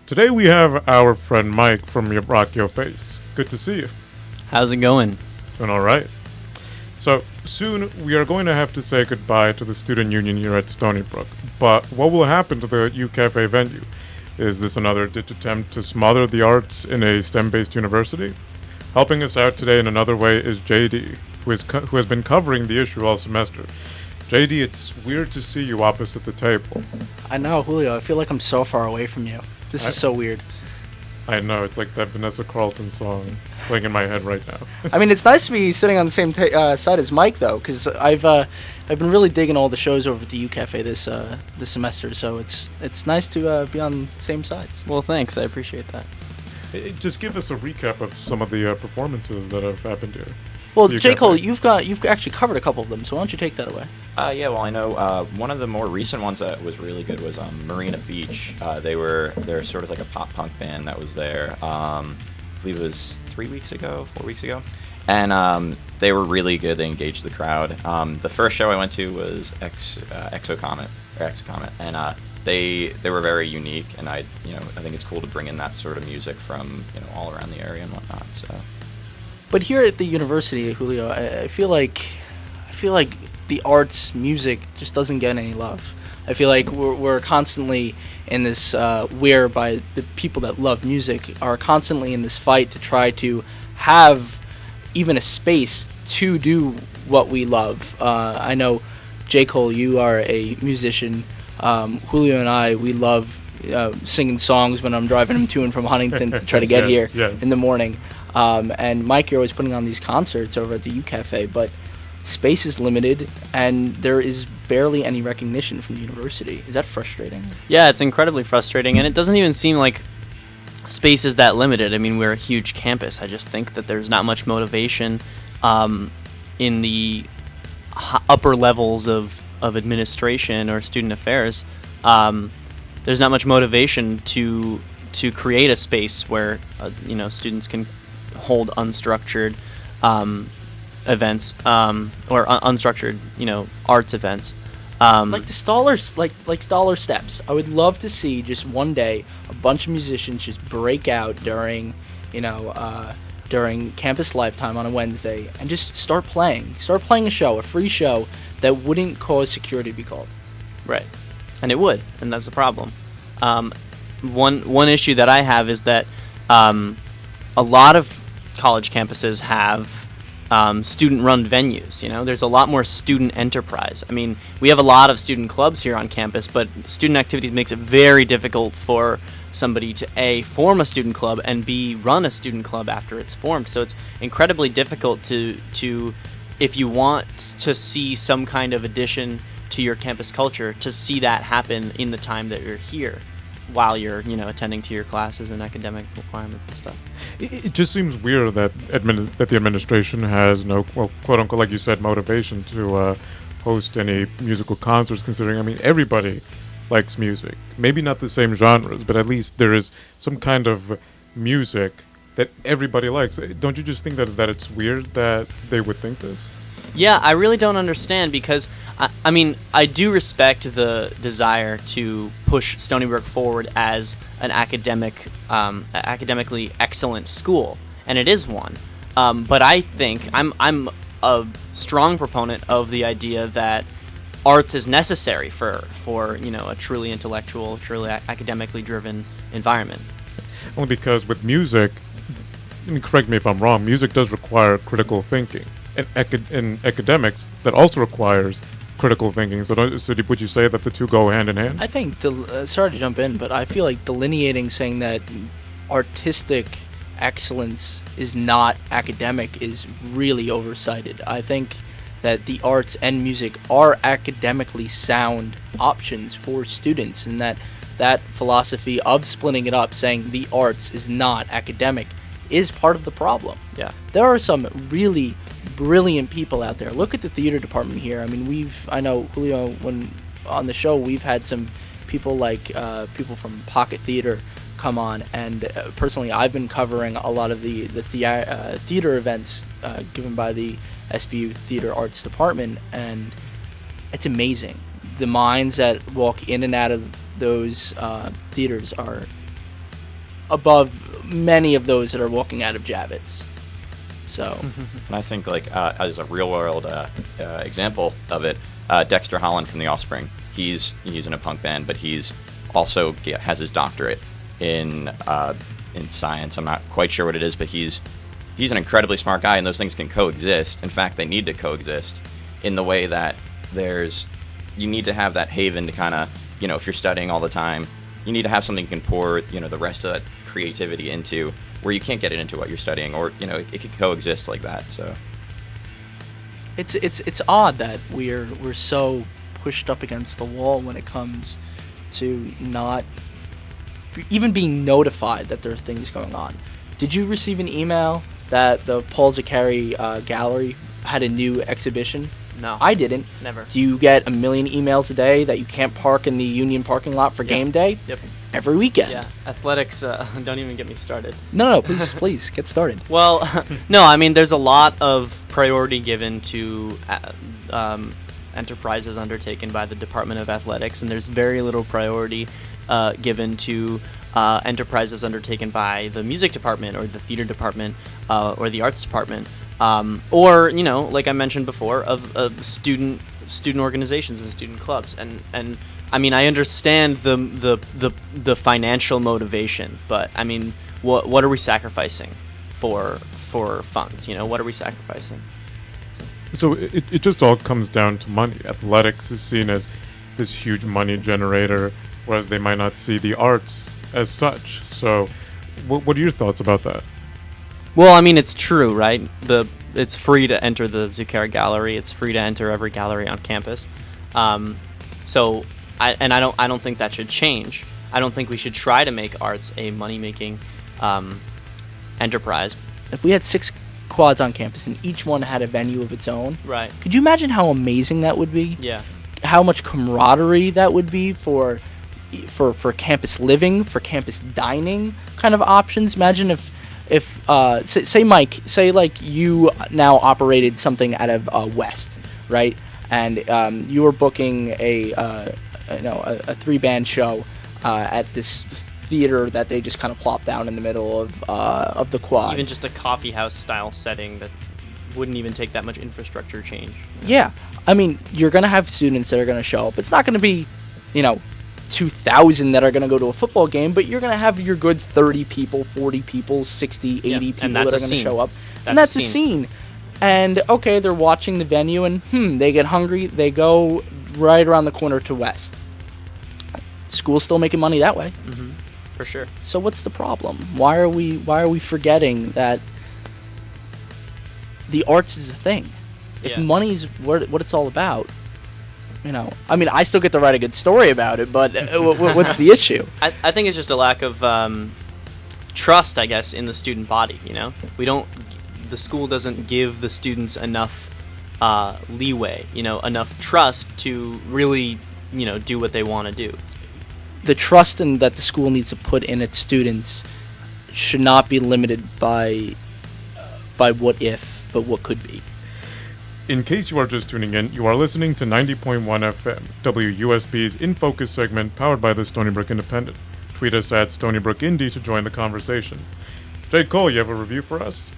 Today we have our friend Mike from RockYoFace. Good to see you. How's it going? Doing all right. So soon we are going to have to say goodbye to the student union here at Stony Brook. But what will happen to the UCafe venue? Is this another ditch attempt to smother the arts in a STEM-based university? Helping us out today in another way is JD, who has been covering the issue all semester. JD, it's weird to see you opposite the table. I know, Julio. I feel like I'm so far away from you. This is so weird. I know, it's like that Vanessa Carlton song. It's playing in my head right now. I mean, it's nice to be sitting on the same side as Mike, though, because I've been really digging all the shows over at the UCafe this semester. So it's nice to be on the same sides. Well, thanks. I appreciate that. Just give us a recap of some of the performances that have happened here. Well, J. Cole, you've actually covered a couple of them, so why don't you take that away? Well, I know one of the more recent ones that was really good was Marina Beach. They're sort of like a pop punk band that was there. I believe it was 4 weeks ago, and they were really good. They engaged the crowd. The first show I went to was Exocomet, and they were very unique. And I think it's cool to bring in that sort of music from all around the area and whatnot. So. But here at the university, Julio, I feel like the arts, music, just doesn't get any love. I feel like we're constantly in this, whereby the people that love music are constantly in this fight to try to have even a space to do what we love. I know, J. Cole, you are a musician. Julio and I, we love singing songs when I'm driving him to and from Huntington to try to get here in the morning. And Mike, you're always putting on these concerts over at the UCafe, but space is limited, and there is barely any recognition from the university. Is that frustrating? Yeah, it's incredibly frustrating, and it doesn't even seem like space is that limited. I mean, we're a huge campus. I just think that there's not much motivation in the upper levels of administration or student affairs. There's not much motivation to create a space where students can hold unstructured events or unstructured arts events, like the Stoller, like Stoller Steps. I would love to see just one day a bunch of musicians just break out during campus lifetime on a Wednesday and just start playing a show, a free show that wouldn't cause security to be called. Right, and it would, and that's the problem. One issue that I have is that a lot of college campuses have student-run venues. There's a lot more student enterprise. I mean, we have a lot of student clubs here on campus, but student activities makes it very difficult for somebody to A, form a student club, and B, run a student club after it's formed. So it's incredibly difficult to if you want to see some kind of addition to your campus culture, to see that happen in the time that you're here, while you're attending to your classes and academic requirements and stuff. It just seems weird that the administration has no, well, quote unquote, like you said, motivation to host any musical concerts. Considering, I mean, everybody likes music. Maybe not the same genres, but at least there is some kind of music that everybody likes. Don't you just think that it's weird that they would think this? Yeah, I really don't understand, because I mean, I do respect the desire to push Stony Brook forward as an academically excellent school, and it is one. But I think I'm a strong proponent of the idea that arts is necessary for a truly intellectual, truly academically driven environment. Only because with music, I mean, correct me if I'm wrong, music does require critical thinking. In academics, that also requires critical thinking. So would you say that the two go hand in hand? I think, sorry to jump in, but I feel like delineating, saying that artistic excellence is not academic is really oversighted. I think that the arts and music are academically sound options for students, and that philosophy of splitting it up, saying the arts is not academic, is part of the problem. Yeah. There are some really brilliant people out there. Look at the theater department here. I mean, I know, Julio, when on the show, we've had some people like people from Pocket Theater come on, and personally, I've been covering a lot of the theater events given by the SBU Theater Arts Department, and it's amazing. The minds that walk in and out of those theaters are above many of those that are walking out of Javits. So, And I think, like, as a real-world example of it, Dexter Holland from The Offspring, he's in a punk band, but he's also has his doctorate in science. I'm not quite sure what it is, but he's an incredibly smart guy, and those things can coexist. In fact, they need to coexist in the way that you need to have that haven to kind of, if you're studying all the time, you need to have something you can pour, the rest of that creativity into, where you can't get it into what you're studying, or, it can coexist like that, so. it's odd that we're so pushed up against the wall when it comes to not even being notified that there are things going on. Did you receive an email that the Paul Zakari gallery had a new exhibition? No. I didn't. Never. Do you get a million emails a day that you can't park in the Union parking lot for game day? Yep. Every weekend. Yeah. Athletics, don't even get me started. No, please get started. Well, no, I mean, there's a lot of priority given to enterprises undertaken by the Department of Athletics, and there's very little priority given to enterprises undertaken by the music department or the theater department or the arts department, or like I mentioned before, of student organizations and student clubs. And I mean, I understand the financial motivation, but I mean, what are we sacrificing for funds? What are we sacrificing? So it just all comes down to money. Athletics is seen as this huge money generator, whereas they might not see the arts as such. So what are your thoughts about that? Well, I mean, it's true, right? It's free to enter the Zucchero Gallery. It's free to enter every gallery on campus. So I don't think that should change. I don't think we should try to make arts a money-making enterprise. If we had 6 quads on campus and each one had a venue of its own, Right. could you imagine how amazing that would be? Yeah. How much camaraderie that would be for campus living, for campus dining kind of options. Imagine if say Mike, say like you now operated something out of West, right? And you were booking a 3-band show at this theater that they just kind of plop down in the middle of the quad. Even just a coffee house style setting that wouldn't even take that much infrastructure change. Yeah. I mean, you're going to have students that are going to show up. It's not going to be, 2,000 that are going to go to a football game, but you're going to have your good 30 people, 40 people, 60, 80 people and that are that's going to a show up. That's And that's a a scene. scene. And, okay, they're watching the venue, and, they get hungry. They go right around the corner to West. School's still making money that way. Mm-hmm. For sure. So what's the problem? Why are we forgetting that the arts is a thing? If Yeah. money's what it's all about, I mean, I still get to write a good story about it, but what's the issue? I think it's just a lack of trust, I guess, in the student body. The school doesn't give the students enough leeway, enough trust to really, do what they want to do. The trust that the school needs to put in its students should not be limited by what if, but what could be. In case you are just tuning in, you are listening to 90.1 FM, WUSB's In Focus segment powered by the Stony Brook Independent. Tweet us at Stony Brook Indy to join the conversation. Jake Cole, you have a review for us?